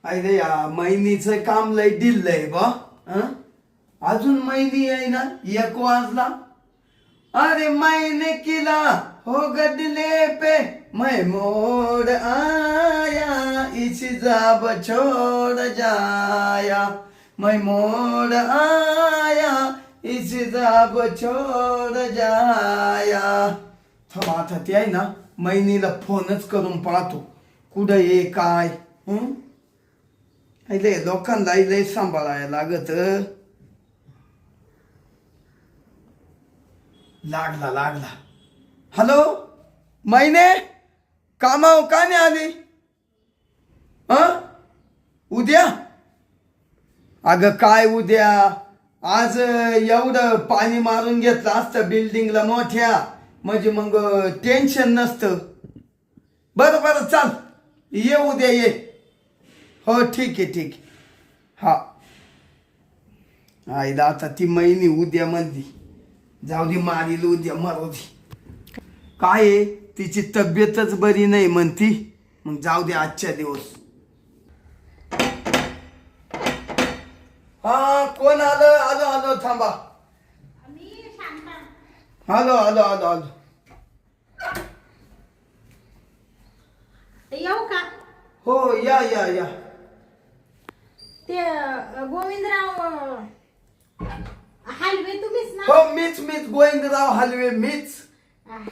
अरे या महिनीचं काम लय दिलंय बा. अजून महिनी आहे ना, 1 वाजला. अरे मैंने किला हो गदले पे मैं मोड़ आया, इस जाब छोड़ जाया, मैं मोड़ आया, इस जाब छोड़ जाया. थांबा आता ते आहे ना, महिनीला फोनच करून पाहतो कुठं ये काय. लय लोकांना लय सांभाळायला लागत. लागला. हॅलो मैने, कामाव का नाही आली? उद्या? अगं काय उद्या, आज एवढं पाणी मारून घेतलं असतं बिल्डिंगला मोठ्या, म्हणजे मग टेन्शन नसतं. बरं चाल, ये उद्या ये. हो ठीक आहे. हा आईला आता ती महिनी उद्या म्हणली, जाऊ दे मारील उद्या मरू दे. काय आहे, तिची तब्येतच बरी नाही म्हणती, मग जाऊ दे आजच्या दिवस. हा कोण आलो थांबा. आलो. येऊ का? हो या. ते गोविंदराव हलवे तुम्हीच ना? हो मीच गोविंदराव हलवे मीच.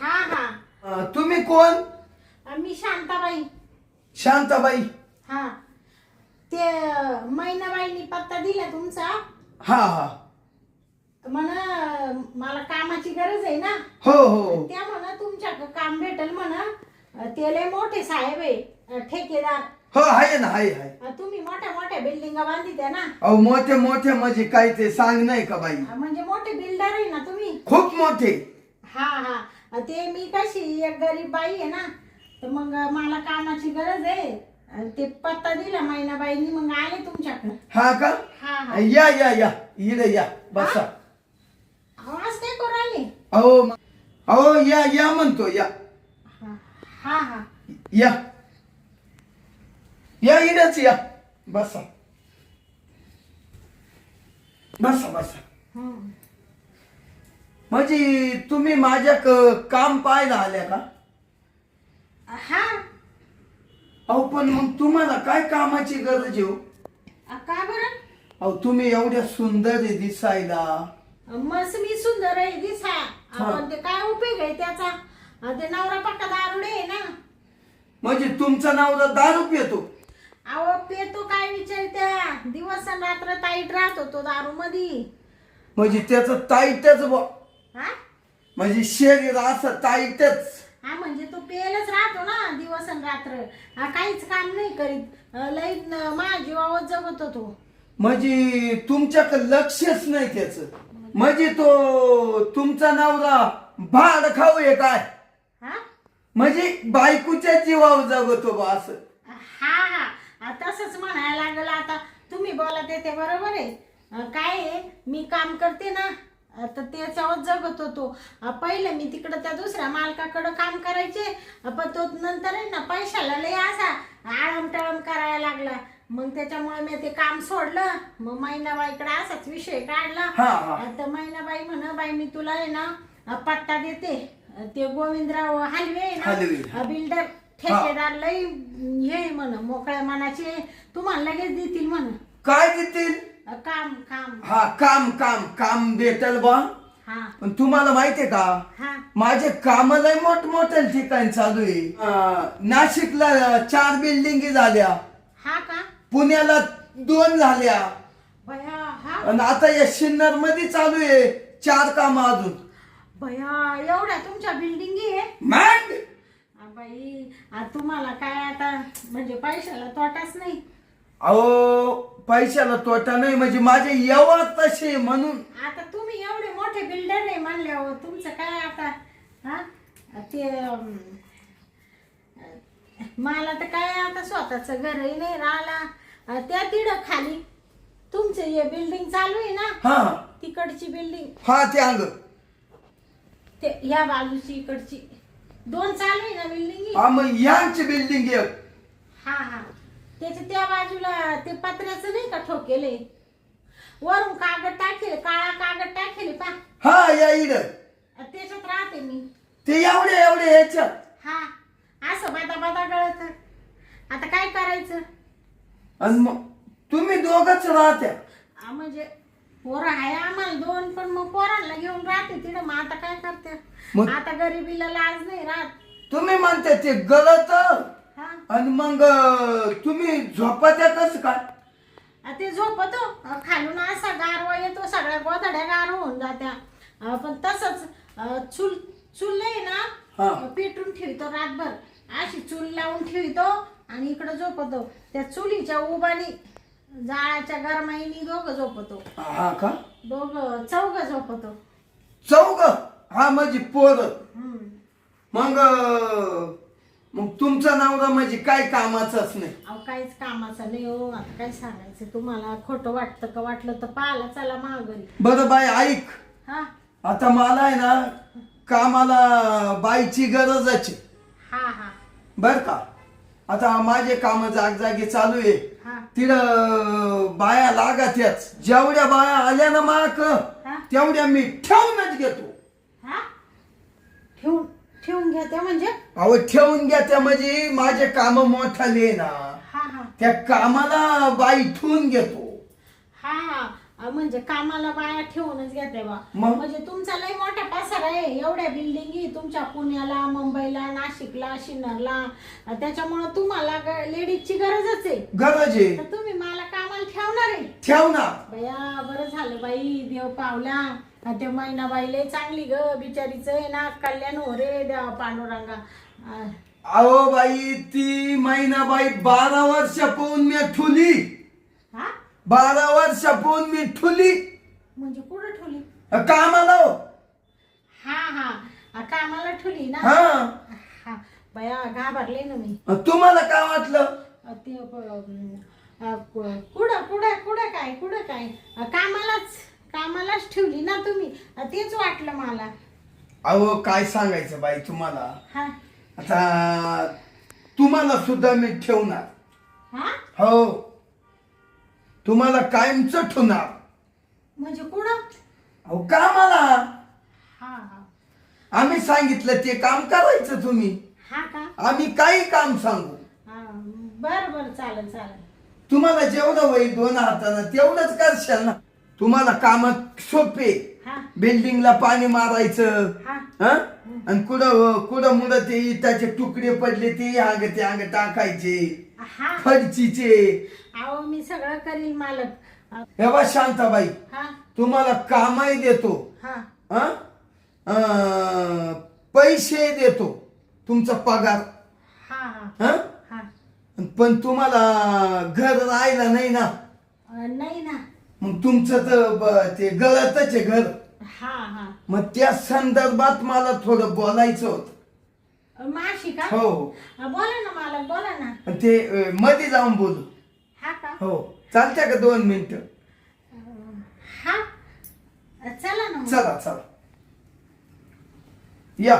हा. तुम्ही कोण? मी शांताबाई. शांताबाई. हा, ते मैनाबाईंनी पत्ता दिला तुमचा. हा मला कामाची गरज आहे ना. हो. त्या तुमच्या काम भेटेल ते लय मोठे साहेब आहे, ठेकेदार. हो आहे ना, आहे. तुम्ही मोठ्या बिल्डिंगा बांधित्या ना. अहो मोठे म्हणजे काय ते सांग नाही का बाई? म्हणजे मोठे बिल्डर आहे ना तुम्ही, खूप मोठे. हा. ते मी कशी एक गरीब बाई आहे ना, तर मग मला कामाची गरज आहे. ते पत्ता दिला मैनाबाईंनी, मग आले तुमच्याकडे. हा का? हा. या इकडे या, बसा. आज काय करू आले? अहो या म्हणतो या. हा. या इकडेच या, बसा. म्हणजे तुम्ही माझ्या काम पाहायला आल्या का? हा. अहो पण मग तुम्हाला काय कामाची गरज आहे? का बरं? अहो तुम्ही एवढ्या सुंदर आहे दिसायला. मस्त मी सुंदर आहे दिसा, पण ते काय उपयोग आहे त्याचा? ते नवरा पक्का दारुडे आहे ना. म्हणजे तुमचा नवरा दारू पितो? अहो पेतो काय विचारत्या, दिवस आणि रात्र ताईट राहतो तो दारू मध्ये. म्हणजे त्याचं ताईटच हा, म्हणजे शरीर असं ताईटच. हा म्हणजे तो पेलच राहतो ना दिवस आणि रात्र. काहीच काम नाही करीत, लई माझी आवाज जगत होतो. म्हणजे तुमच्याकडे लक्षच नाही त्याच. म्हणजे तो तुमचा नवरा भाड खाऊ आहे काय? हा, म्हणजे बायकोच्या जीवावर जगतो बा असं. हा तसंच म्हणायला लागलं. आता तुम्ही बोला ते बरोबर आहे. काय आहे, मी काम करते ना, तर त्याच्यावर जगत होतो. पहिले मी तिकडं त्या दुसऱ्या मालकाकडं काम करायचे, पण तो नंतर आहे ना पैशाला लय असा आळमटळम करायला लागला. मग त्याच्यामुळे मी ते काम सोडलं. मग मैनाबाईकडे असाच विषय काढला. तर मैनाबाई बाई मी तुला आहे ना पट्टा देते. ते गोविंदराव हलवे ना, बिल्डर ठेकेदार लय हे मोकळ्या मनाचे, तुम्हाला लगेच देतील काय देतील? काम. हा काम भेटल बा. पण तुम्हाला माहितीये का, माझे काम लय मोठमोठ्या ठिकाणी चालू आहे. नाशिकला 4 बिल्डिंगी झाल्या. हा का? पुण्याला 2 झाल्या. बया. आणि आता या सिन्नर मध्ये चालू आहे 4 काम अजून. बया, एवढ्या तुमच्या बिल्डिंगी आहे? मग बाई, तुम्हाला काय आता म्हणजे पैशाला तोटाच नाही. अहो पैशाला तोटा नाही, म्हणजे माझे यावं तसे म्हणून. आता तुम्ही एवढे मोठे बिल्डर आहे म्हणल्यावर तुमचं काय आता. ते मला तर काय आता स्वतःच घरही नाही राहिला. त्या तिकडं खाली तुमचं हे बिल्डिंग चालू आहे ना, तिकडची बिल्डिंग. ते अंग ते या बाजूची इकडची 2 चालू आहे ना बिल्डिंग. मग यांची बिल्डिंग एक. हा. त्याच्या त्या बाजूला ते पत्र्याचं नाही का ठोकेले, वरून कागद टाकेल, काळा कागद टाकेल पा, हा या इड त्याच्यात राहते मी. ते एवढे याच्यात. हा असं बादा बादा गळत. आता काय करायचं? आणि मग तुम्ही दोघच राहत्या? म्हणजे पोरं आहे आम्हाला 2, पण मग पोरांना घेऊन राहते तिकडं. मग आता काय करते? मग आता गरिबीला लाज नाही राहत. तुम्ही म्हणते ते गलत, हा आणि मग तुम्ही झोपात्या कसं काय? ते झोपतो खालून, असा गारवा येतो, सगळ्या गोधड्या गार होऊन जात्या. पण तसंच चूल आहे हा. ना, पेटून ठेवतो रातभर, अशी चूल लावून ठेवतो आणि इकडं झोपतो. त्या चुलीच्या उभानी जाळाच्या गरमाईनी दोघं झोपतो. हा का? चौघ झोपतो. चौघ? हा म्हणजे पोर. हम्म. मग तुमचा नवरा म्हणजे काय कामाचाच नाही? अहो काहीच कामाचं नाही हो. आता काय सांगायचं तुम्हाला? खोटं वाटतं का? वाटलं तर पाहायला चला महागरी. बरं बाई ऐक, हा आता मला आहे ना कामाला बाईची गरजच आहे. हा हा बर का? आता माझे काम जागजागी चालू आहे. हा तिथं बाया लागत्याच. जेवढ्या बाया आल्या ना माक हा. तेवढ्या मी ठेवूनच घेतो. हा ठेवून घ्या त्या म्हणजे? अहो ठेवून घ्या त्या म्हणजे माझे काम मोठाले ना, हा हा त्या कामाला बाई ठेवून घेतो. हा हा म्हणजे कामाला बाया ठेवूनच घेते बा. मग? म्हणजे तुमचा लय मोठा पसार आहे, एवढ्या बिल्डिंगी तुमच्या पुण्याला, मुंबईला, नाशिकला, शिन्नरला. त्याच्यामुळे तुम्हाला लेडीजची गरजच आहे. गरज आहे. तर तुम्ही मला कामाला ठेवणार आहे? ठेव ना. बया बरं झालं बाई, देव पावला. ते मैनाबाई लय चांगली ग, बिचारीचं आहे ना कल्याण हो रे देवा पांडुरंगा. अहो बाई ती मैनाबाई 12 वर्ष पाहून मी ठुली. हा 12 वर्ष पाहून मी ठुली म्हणजे कुठं ठेवली? कामाला हो. हा हा कामाला ठेवली ना. हा हा बया घाबरले ना मी. तुम्हाला काय वाटलं? ते कुठं काय कामालाच ठेवली ना तुम्ही, तेच वाटलं मला. अहो काय सांगायचं बाई तुम्हाला. हा आता तुम्हाला सुद्धा मी ठेवणार. हा हो तुम्हाला कायमच ठेवणार. म्हणजे कुठं? अहो कामाला. हा हा आम्ही सांगितलं ते काम करायचं तुम्ही. हा का? आम्ही काही काम सांगू. हा बरं चालेल. तुम्हाला जेवढं होईल 2 हातानं तेवढंच करशाल ना. तुम्हाला काम सोपे. हा बिल्डिंगला पाणी मारायचं, हा हा? आणि कुठं मुलं ते इटाचे तुकडे पडले ते अंग टाकायचे, हा फरचीचे. अहो मी सगळं करील मालक. हे बा शांताबाई, हा तुम्हाला कामही देतो, हा हा? पैसे देतो, तुमचा पगार, हा हा हा? हा पण तुम्हाला घर राहिला नाही ना. नाही ना. मग तुमचं तर ते गळतच आहे घर. हा मग त्या संदर्भात मला थोडं बोलायचं होतं. माशी का? हो बोला ना मालक, बोला ना. ते मध्ये जाऊन बोलू. हा का? हो चालत्या का 2 मिनिटं? हा चला ना मग. चला या.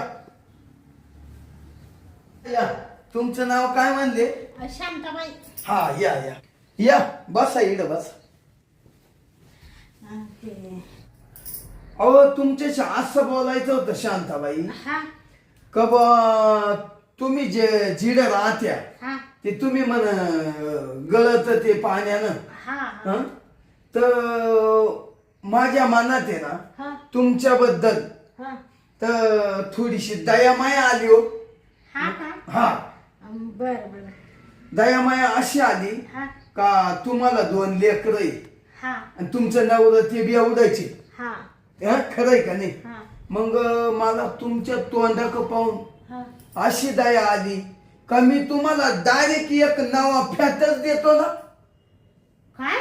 तुमचं नाव काय म्हणले? शांताबाई. हा या बसा इकडं बसा. अहो तुमच्याशी असं बोलायचं होतं शांताबाई, हा का बा तुम्ही जे जिडं राहत्या हा ते तुम्ही म्हण गळत ते पाण्यानं, हा हं? तर माझ्या मनात आहे ना हा तुमच्याबद्दल हा तर थोडीशी दयामाया आली हो. हा का? हा बर दयामाया अशी आली हा का तुम्हाला 2 लेकरं आहे हा आणि तुमचं नवरं ते बी एवढंच हा आहे. खरंय का नाही? हा मग मला तुमच्या तोंडाक पाहून हा अशी दया आली का मी तुम्हाला डायरेक्ट एक नवा फॅटच देतो ना. काय?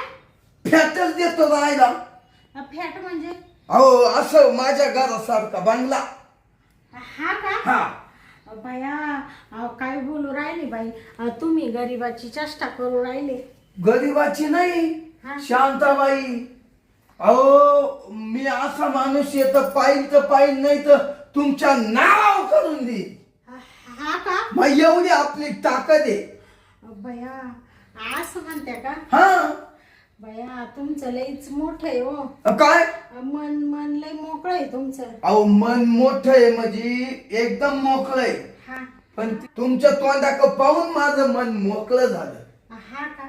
फॅटच देतो राहायला. फॅट म्हणजे? अहो असं माझ्या घरासारखा बंगला. हा का? हा बाया काय बोलू राहिली बाई तुम्ही? गरीबाची चेष्टा करू राहिले. गरीबाची नाही हा. शांताबाई. अहो मी असा माणूस येत पाहिल नाही तर तुमच्या नाव करून देईल. हा का? मग एवढी आपली ताकद आहे. बया असं म्हणते का? हा बया तुमचं लईच मोठं आहे हो. काय मन मन लई मोकळं आहे तुमचं. अहो मन मोठं आहे म्हणजे एकदम मोकळं आहे. हा पण तुमच्या तोंडाक पाहून माझं मन मोकळं झालं. हा का?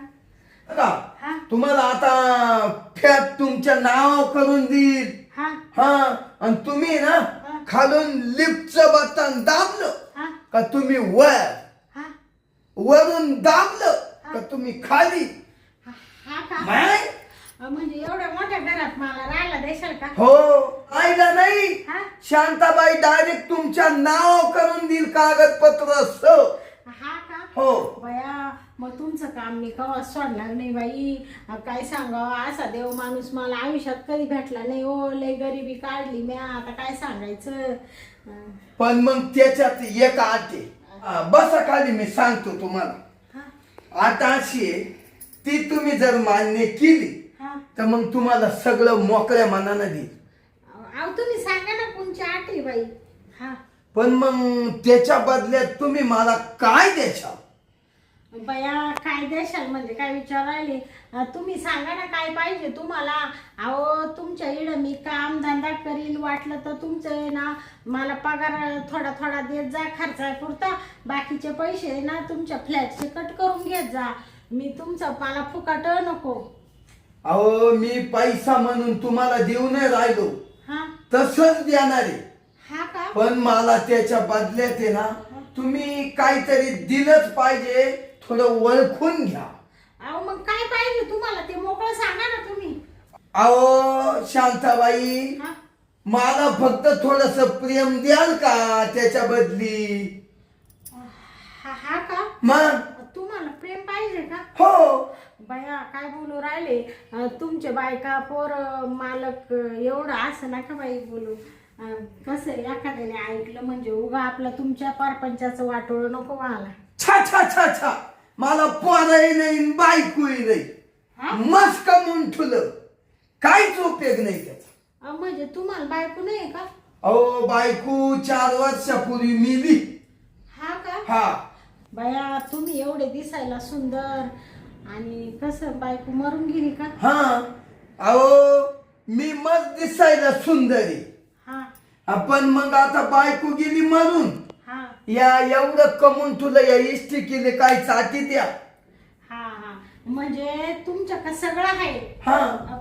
का हा तुम्हाला आता फॅट तुमच्या नाव करून देईल. हा हा आणि तुम्ही ना खालून लिफ्टचं बटन दाबलं हा का तुम्ही वर, हा वरून दाबलं का तुम्ही खाली. हा का? माय म्हणजे एवढ्या मोठ्या घरात मला राहायला देशाल का? हो आईला नाही, हा शांताबाई डायरेक्ट तुमच्या नाव करून देईल कागदपत्र हा का? हो. बया मग तुमचं काम मी कवा सोडणार नाही बाई. काय सांगावं, असा देव माणूस मला आयुष्यात कधी भेटला नाही हो. लय गरिबी काढली मी, आता काय सांगायचं. पण मग त्याच्यात एक आट आहे. बसा खाली मी सांगतो तुम्हाला. हा आट अशी आहे, ती तुम्ही जर मान्य केली हा तर मग तुम्हाला सगळं मोकळ्या मनानं देईल. अहो तुम्ही सांगा ना कोणची आठी बाई. हा पण मग त्याच्या बदल्यात तुम्ही मला काय द्याल? बया काय देशाल म्हणजे काय विचारायले? तुम्ही सांगा ना काय पाहिजे तुम्हाला. अहो तुमच्या इकडं मी काम धंदा करील, वाटलं तर तुमचं ना मला पगार थोडा थोडा देत जा खर्चापुरता. बाकीचे पैसे ना तुमच्या फ्लॅटचे कट करून घेत जा. मी तुमचं मला फुकाट नको. अहो मी पैसा म्हणून तुम्हाला देऊ नाही राहिलो, हा तसंच देणार आहे. हा का? पण मला त्याच्या बदल्यात आहे ना तुम्ही काहीतरी दिलंच पाहिजे. थोडं ओळखून घ्या. अहो मग काय पाहिजे तुम्हाला ते मोकळं सांगा ना तुम्ही. अहो शांताबाई, हा मला फक्त थोडस प्रेम द्याल का त्याच्या बदली? हा का? मग तुम्हाला प्रेम पाहिजे का? हो. बाया काय बोलू राहिले. तुमचे बायका पोर मालक एवढं असं नका बाई बोलू. कसं एखाद्याने ऐकलं म्हणजे उगा आपलं तुमच्या परपंचाचं वाटोळ नको व्हायला. छा छा छा छा, मला पोरही नाही बायकोही नाही. हा? मस्त कमवून ठुलं, काहीच उपयोग नाही त्याचा. म्हणजे तुम्हाला बायको नाही का? अहो बायको 4 वर्षापूर्वी मिली. हा का? हा बाया तुम्ही एवढे दिसायला सुंदर आणि कसं बायको मरून गेली का? हा अहो मी मस्त दिसायला सुंदर आहे. हा आपण मग आता बायको गेली मरून. हा या एवढं कमवून तुला या इष्टी केले काय चाटी द्या. हा हा म्हणजे तुमच्याकडे सगळं आहे. हा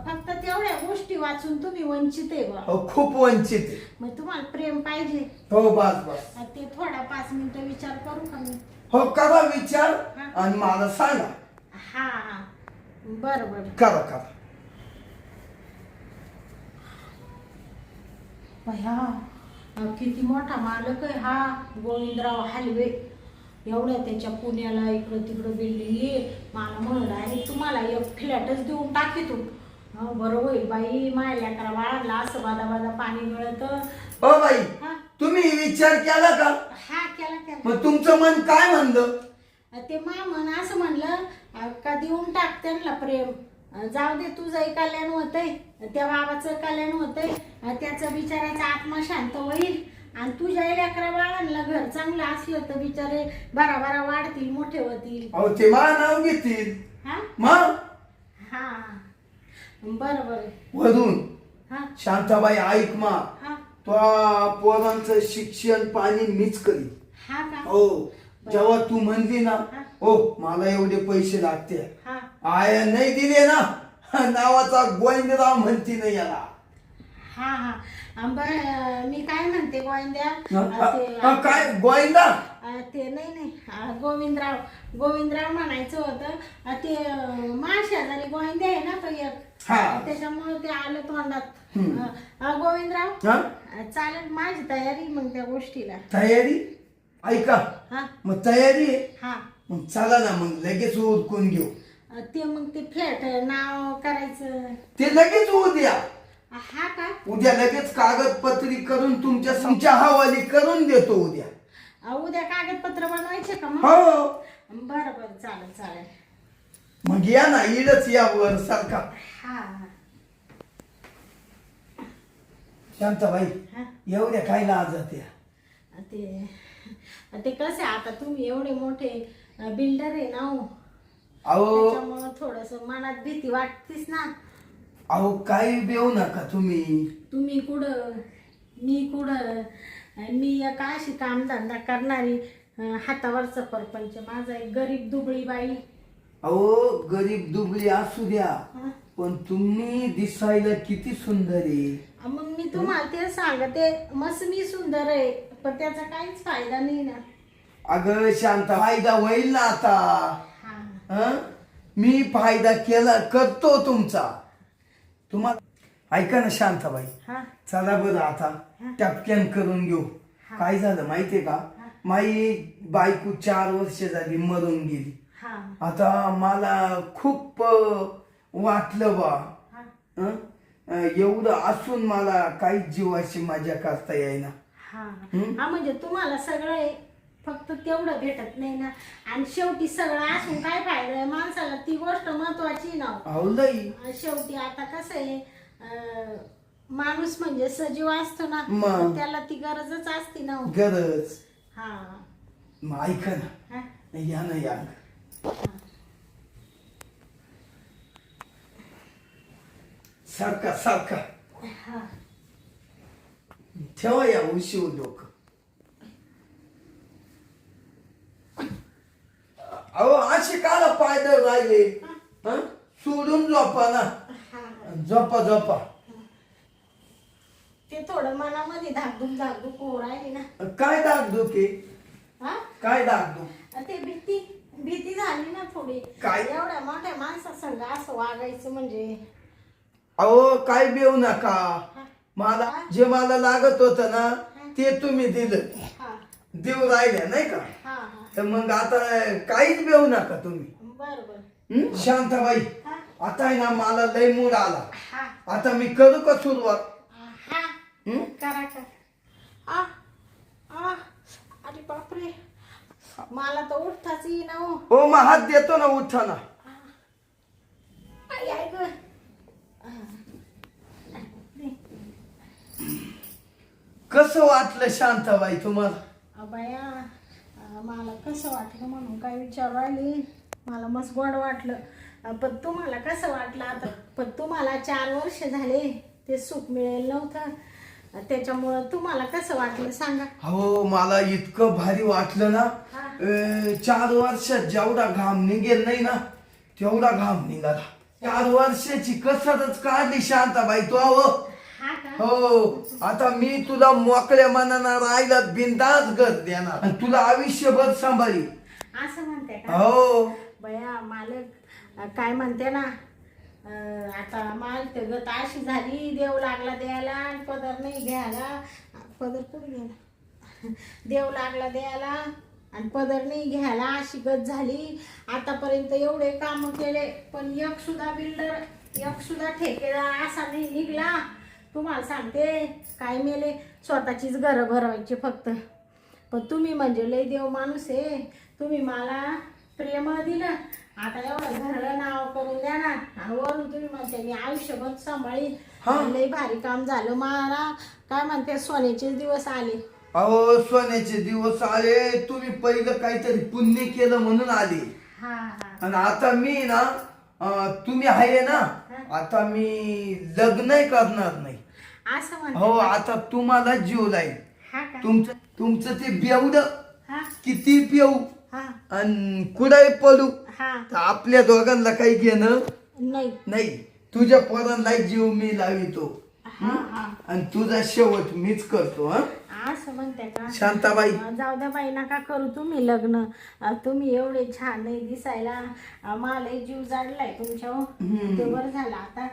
फक्त तेवढ्या गोष्टी वाचून तुम्ही वंचित आहे बा. अहो, खूप वंचित आहे. मग तुम्हाला प्रेम पाहिजे. हो बस बस. ते थोडा 5 मिनिटं विचार करू का मी? हो करा विचार आणि मला सांगा. हा हा बरं बरं. करा करा. भया किती मोठा मालक आहे हा गोविंदराव हालवे. एवढ्या त्याच्या पुण्याला इकडं तिकडं बिल्डिंग आहे. मला म्हणून आहे तुम्हाला एक फ्लॅटच देऊन टाकीतो. बरं होईल बाई, माझ्या लेकरा बाळाला असं बादा बादा पाणी मिळत. हो बाई, हा तुम्ही विचार केला का? हा केला केला. मग तुमचं मन काय म्हणलं? ते मन असं म्हणलं का देऊन टाक त्यांना प्रेम. जाऊ दे तुझंही कल्याण होतंय, त्या बाबाचं कल्याण होतंय, त्याचा बिचाराचा आत्मा शांत होईल आणि तुझ्या लेकरा बाळांना घर चांगलं असलं तर बिचारे भराभरा वाढतील, मोठे होतील. अहो ते मा नाव घेतील. हा मग हा बरं बरं. वरून हा शांताबाई ऐक मा, हा तो पोरांचं शिक्षण पाणी मीच करीन. हा का? हो जेव्हा तू म्हणली ना हा. हो मला एवढे पैसे लागते, हा आय नाही दिले ना नावाचा गोविंदराव म्हणती नाही याला. हा हा बरं मी काय म्हणते गोविंद्या. काय गोविंदा? ते नाही गोविंदराव म्हणायचं होतं. ते शेजारी गोविंदे आहे ना तो एक, त्याच्यामुळे ते आलं तोंडात. गोविंदराव चालेल माझी तयारी मग त्या गोष्टीला. तयारी ऐका हा मग तयारी आहे. हा मग चला ना मग लगेच उरकून घेऊ. ते मग ते फ्लॅट नाव करायचं ते लगेच उद्या. हा का? उद्या लगेच कागदपत्री करून तुमच्या हवाली करून देतो उद्या. उद्या कागदपत्र बनवायचे का मग? हो बरं बरं चालेल चालेल. मग या ना इडच या वर सारखा. हा शांताबाई हा एवढ्या काय लाजत या? ते कसं आहे आता तुम्ही एवढे मोठे बिल्डर आहे ना हो. अहो त्याच्यामुळं थोडस मनात भीती वाटतीस ना. अहो काही बेऊ नका तुम्ही. तुम्ही कुठं मी कुठं, मी एक अशी कामधंदा करणारी हातावरचा परपंच, माझा एक गरीब दुबळी बाई. अहो गरीब दुबळी असू द्या, हं? पण तुम्ही दिसायला किती सुंदर आहे. मग मी तुम्हाला ते सांगते, मस्त मी सुंदर आहे, पण त्याचा काहीच फायदा नाही ना. अगं शांत, फायदा होईल ना आता. हा. हं? मी फायदा केला करतो तुमचा. तुम्हाला ऐका ना शांताबाई, हा. चला बरं आता टपक्यान करून घेऊ. काय झालं माहितीये का, माई बायको 4 वर्ष झाली मरून गेली. हा. आता मला खूप वाटलं बा. हा. हं? एवढं असून मला काही जीवाची मजा करता येईना. हा. हा, म्हणजे तुम्हाला सगळं आहे, फक्त तेवढं भेटत नाही ना. आणि शेवटी सगळं असून काय फायदा आहे माणसाला, ती गोष्ट महत्वाची ना. अहो लई शेवटी आता कसं आहे, माणूस म्हणजे सजीव असतो ना, मग. त्याला ती गरजच असते ना. गरज. हा. मग ऐका ना, हा. या ना या. सारखा सारखा हा. ठेवा या उशी डोकं. अहो असे काला पायदळ राहिले. हं? सोडून झोपा ना. झोपा झोपा. ते थोडं मनामध्ये धाकधूक हो राहिली ना. काय दागदुखे, हा. काय दागदुख. ते भीती झाली ना थोडी. काय? एवढ्या मोठ्या माणसासंग असं वागायचं म्हणजे. अहो काय बेऊ नका. मला जे मला लागत होत ना ते तुम्ही दिलं. हा. देव राहिल्या नाही का. हा. हा. तर मग आता काहीच बेऊ नका तुम्ही. बरोबर. शांताबाई, हा. आता आहे ना मला लय मूड आला. हा. आता मी करू का सुरुवात. हा. हं? करा का. आ. आ. अरे बापरे, मला तर उठताच येईना हो. हो मग हात देतो ना उठाना. आई आई ग. कसं वाटलं शांताबाई तुम्हाला. बाया, मला कसं वाटलं म्हणून काय विचार राहिली. मला मस्त गोड वाटलं, पण तुम्हाला कसं वाटलं आता. पण तुम्हाला 4 वर्ष झाले ते सुख मिळेल नव्हतं, त्याच्यामुळं तुम्हाला कसं वाटलं सांगा. हो मला इतकं भारी वाटलं ना. हा. 4 वर्षात जेवढा घाम निघेल नाही ना तेवढा घाम निघाला. 4 वर्षाची कसरच काढली शांताबाई तू. अहो हा का. हो, आता मी तुला मोकळ्या मनानं राहिला बिंदास घर देणार आणि तुला आयुष्यभर सांभाळी. असं म्हणते का. हो बया मालक काय म्हणते ना, आता माल गत अशी झाली, देव लागला द्यायला आणि पदर नाही घ्यायला. पदर कुठे गेला. देव लागला द्यायला आणि पदर नाही घ्यायला, अशी गत झाली. आतापर्यंत एवढे काम केले, पण एक सुद्धा बिल्डर, एक सुद्धा ठेकेदार असा नाही निघला. तुम्हाला सांगते, काय मेले स्वतःचीच घरं भरवायची फक्त. पण तुम्ही म्हणजे लय देव माणूस आहे. तुम्ही मला प्रेम दिलं, आता एवढं घरं नाव करून द्या ना. आणि वरून तुम्ही म्हणते मी आयुष्यभर सांभाळीन. लय भारी काम झालं. मला काय म्हणते, सोन्याचे दिवस आले. अहो सोन्याचे दिवस आले. तुम्ही पहिलं काहीतरी पुण्य केलं म्हणून आले. हा. हा. आणि आता मी ना तुम्ही आहे ना, आता मी लग्नही करणार नाही. असं म्हणते. हो आता तुम्हाला जीव लाईल. हा का. तुमचं ते बेवड हा. किती पिऊ हा. आणि कुडाई पडू, हा. तर आपल्या दोघांना काही घेणं नाही. नाही. तुझ्या पोरांना जीव मी लावितो हा. हा. आणि तुझा शेवट मीच करतो. हा असं म्हणते का. शांताबाई, जाऊ द्या बाई, नका करू तुम्ही लग्न. तुम्ही एवढे छान नाही दिसायला. मला जीव जाडलाय तुमच्या. ते बरं झालं आता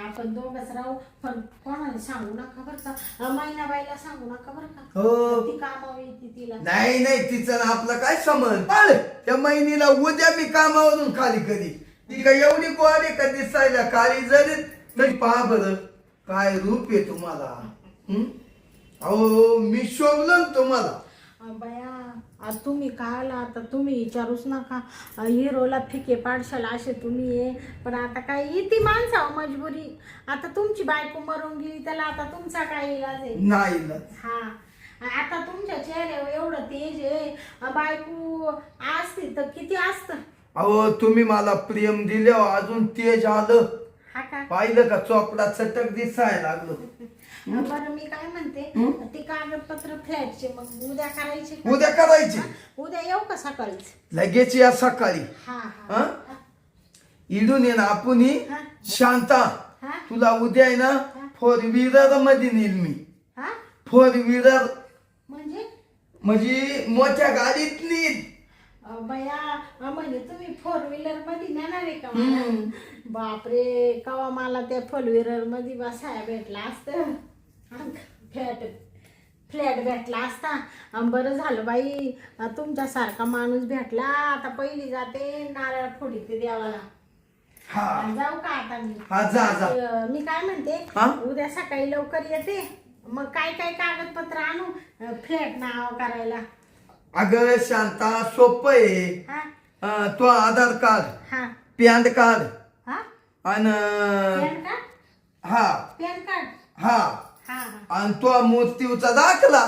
आपण दोघच राहू. पण कोणाला सांगू नका बरं का. मैनाबाईला सांगू नका बरं का. हो. ती कामावर येते तिला. नाही नाही तिचं ना आपलं काय समज. त्या महिनीला उद्या मी कामावरून खाली कधी. ती काय एवढी गोडी का दिसायला काळी जरी तरी पहा बरं काय रूप आहे तुम्हाला. अहो मी शोभलं तुम्हाला. बया तुम्ही काय आता तुम्ही विचारूच नका. हिरोला फिके पाडशाल असे तुम्ही आहे. पण आता काय इथे माणसावर मजबुरी. आता तुमची बायको मरून गेली, त्याला आता तुमचा काय इलाज आहे. नाही हा. आता तुमच्या चेहऱ्यावर एवढं तेज आहे. बायको असते तर किती असतं. अहो तुम्ही मला प्रेम दिले अजून तेज आलं. हा का? पाहिलं का चोपडा चटक दिसायला लागलो. बरं मी काय म्हणते, ते कागदपत्र फ्लॅटचे मग उद्या करायचे का? उद्या करायचे. उद्या येऊ का सकाळीच? लगेच या सकाळी. हा हा? इडून ये ना आपण हा. शांता हा? तुला उद्या आहे ना 4 व्हीलर मध्ये नेईल मी. हा? 4 व्हीलर म्हणजे मोठ्या गाडीत नेईल. बया म्हणजे तुम्ही 4 व्हीलर मध्ये नेणार आहे का मला? बापरे, कवा मला त्या 4 व्हीलर मध्ये बसायला भेटला असतं. फ्लॅट भेटला असता. बरं झालं बाई, तुमच्यासारखा माणूस भेटला. आता पहिली जाते नारळ फोडी ते देवाला. हा जाऊ का आता मी? हा जा. मी काय म्हणते, हा? उद्या सकाळी लवकर येते. मग काय काय कागदपत्र आणू फ्लॅट नाव करायला? अगं शांता सोपं आहे. हा तो आधार कार्ड, हा पॅन कार्ड हा आणि पॅन कार्ड. हा पॅन कार्ड. हा हा हा. आणि तो मूर्तीचा दाखला.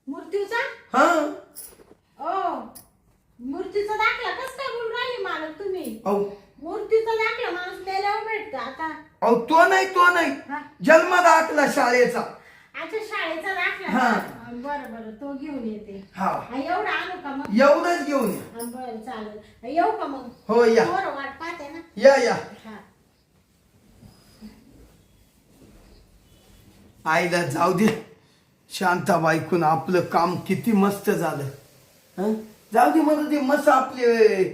मूर्तीचा? हा ओ, मूर्तीचा दाखला कस काय बोलून राहिली मालक तुम्ही? अहो मूर्तीचा दाखला माणूस मेल्यावर भेटतो आता. तो नाही हा? जन्म दाखला शाळेचा. अच्छा, शाळेचा दाखला. हा. बरं बरं, तो घेऊन येते. हा एवढा आणू का मग? एवढंच घेऊन या. बरं चालेल. येऊ का मग? हो या बरं, वाट पाहते ना. या. हा. आईला जाऊ दे. शांताबाईकून आपलं काम किती मस्त झालं. हं? जाऊ दे मला ते मस्त आपले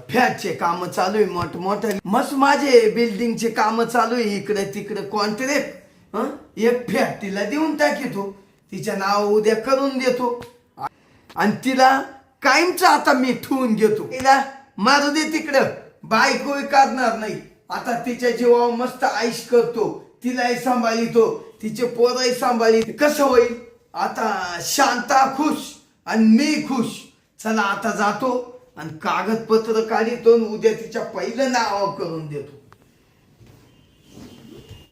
फ्लॅटचे काम चालू आहे मोठमोठे. मस्त माझे बिल्डिंगचे काम चालू आहे इकडे तिकडे कॉन्ट्रॅक्ट. एक फ्लॅट तिला देऊन टाकीतो. तिच्या नाव उद्या करून देतो आणि तिला कायमच आता मी ठेवून घेतो. तिला मारू दे तिकडं, बायको करणार नाही. आता तिच्या जीवावर मस्त आईश करतो, तिलाही सांभाळितो, तिचे पोरही सांभाळी. कसं होईल आता? शांता खुश आणि मी खुश. चला आता जातो आणि कागदपत्र काढितो, उद्या तिच्या पहिलं नाव करून देतो.